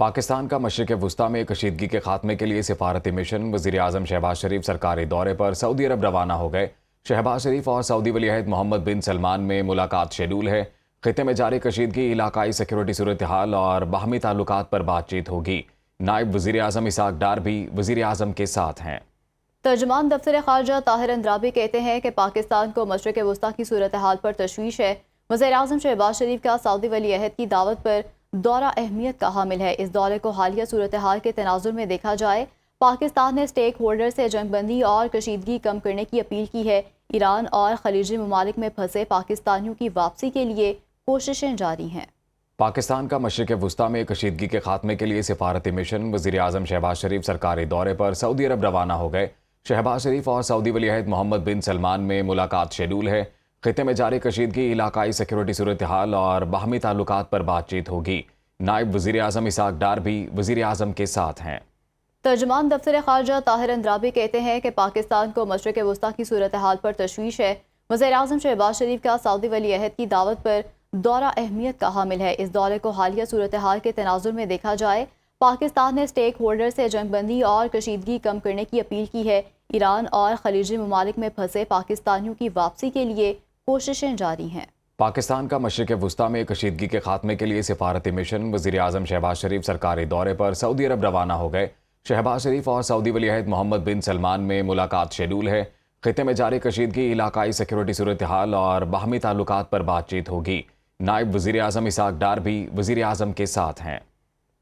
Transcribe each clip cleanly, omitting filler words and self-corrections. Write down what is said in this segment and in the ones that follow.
پاکستان کا مشرق وسطی میں کشیدگی کے خاتمے کے لیے سفارتی مشن وزیر اعظم شہباز شریف سرکاری دورے پر سعودی عرب روانہ ہو گئے۔ شہباز شریف اور سعودی ولی عہد محمد بن سلمان میں ملاقات شیڈول ہے۔ خطے میں جاری کشیدگی، علاقائی سیکیورٹی صورتحال اور باہمی تعلقات پر بات چیت ہوگی۔ نائب وزیر اعظم اسحاق ڈار بھی وزیر اعظم کے ساتھ ہیں۔ ترجمان دفتر خارجہ طاہر اندرابی کہتے ہیں کہ پاکستان کو مشرق وسطی کی صورتحال پر تشویش ہے۔ وزیر اعظم شہباز شریف کا سعودی ولی عہد کی دعوت پر دورہ اہمیت کا حامل ہے۔ اس دورے کو حالیہ صورتحال کے تناظر میں دیکھا جائے، پاکستان نے اسٹیک ہولڈر سے جنگ بندی اور کشیدگی کم کرنے کی اپیل کی ہے۔ ایران اور خلیجی ممالک میں پھنسے پاکستانیوں کی واپسی کے لیے کوششیں جاری ہیں۔ پاکستان کا مشرق وسطی میں کشیدگی کے خاتمے کے لیے سفارتی مشن وزیر اعظم شہباز شریف سرکاری دورے پر سعودی عرب روانہ ہو گئے۔ شہباز شریف اور سعودی ولی عہد محمد بن سلمان میں ملاقات شیڈول ہے۔ خطے میں جاری کشیدگی، علاقائی سیکیورٹی صورتحال اور باہمی تعلقات پر بات چیت ہوگی۔ نائب وزیر اعظم اسحاق ڈار بھی وزیر اعظم کے ساتھ ہیں۔ ترجمان دفتر خارجہ طاہر اندرابی کہتے ہیں کہ پاکستان کو مشرق وسطی کی صورتحال پر تشویش ہے۔ وزیر اعظم شہباز شریف کا سعودی ولی عہد کی دعوت پر دورہ اہمیت کا حامل ہے۔ اس دورے کو حالیہ صورتحال کے تناظر میں دیکھا جائے، پاکستان نے اسٹیک ہولڈر سے جنگ بندی اور کشیدگی کم کرنے کی اپیل کی ہے۔ ایران اور خلیجی ممالک میں پھنسے پاکستانیوں کی واپسی کے لیے کوششیں جاری ہیں۔ پاکستان کا مشرق وسطی میں کشیدگی کے خاتمے کے لیے سفارتی مشن وزیر اعظم شہباز شریف سرکاری دورے پر سعودی عرب روانہ ہو گئے۔ شہباز شریف اور سعودی ولی عہد محمد بن سلمان میں ملاقات شیڈول ہے۔ خطے میں جاری کشیدگی، علاقائی سیکیورٹی صورتحال اور باہمی تعلقات پر بات چیت ہوگی۔ نائب وزیر اعظم اسحاق ڈار بھی وزیر اعظم کے ساتھ ہیں۔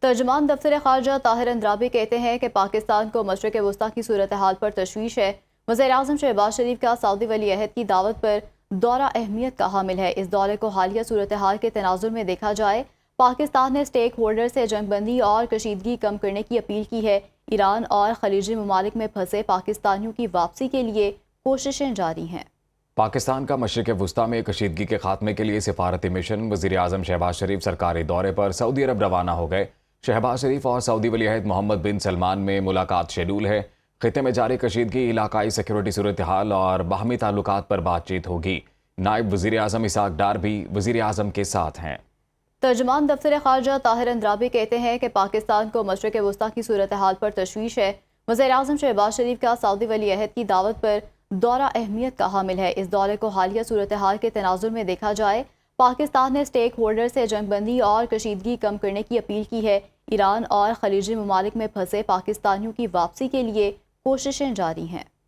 ترجمان دفتر خارجہ طاہر اندرابی کہتے ہیں کہ پاکستان کو مشرق وسطی کی صورتحال پر تشویش ہے۔ وزیر اعظم شہباز شریف کا سعودی ولی عہد کی دعوت پر دورہ اہمیت کا حامل ہے۔ اس دورے کو حالیہ صورتحال کے تناظر میں دیکھا جائے، پاکستان نے اسٹیک ہولڈر سے جنگ بندی اور کشیدگی کم کرنے کی اپیل کی ہے۔ ایران اور خلیجی ممالک میں پھنسے پاکستانیوں کی واپسی کے لیے کوششیں جاری ہیں۔ پاکستان کا مشرق وسطی میں کشیدگی کے خاتمے کے لیے سفارتی مشن وزیر اعظم شہباز شریف سرکاری دورے پر سعودی عرب روانہ ہو گئے۔ شہباز شریف اور سعودی ولی عہد محمد بن سلمان میں ملاقات شیڈول ہے۔ خطے میں جاری کشیدگی، علاقائی سیکیورٹی صورتحال اور باہمی تعلقات پر بات چیت ہوگی۔ نائب وزیر اعظم اسحاق ڈار بھی وزیر اعظم کے ساتھ ہیں۔ ترجمان دفتر خارجہ طاہر اندرابی کہتے ہیں کہ پاکستان کو مشرق وسطی کی صورتحال پر تشویش ہے۔ وزیر اعظم شہباز شریف کا سعودی ولی عہد کی دعوت پر دورہ اہمیت کا حامل ہے۔ اس دورے کو حالیہ صورتحال کے تناظر میں دیکھا جائے، پاکستان نے اسٹیک ہولڈر سے جنگ بندی اور کشیدگی کم کرنے کی اپیل کی ہے۔ ایران اور خلیجی ممالک میں پھنسے پاکستانیوں کی واپسی کے لیے کوششیں جاری ہیں۔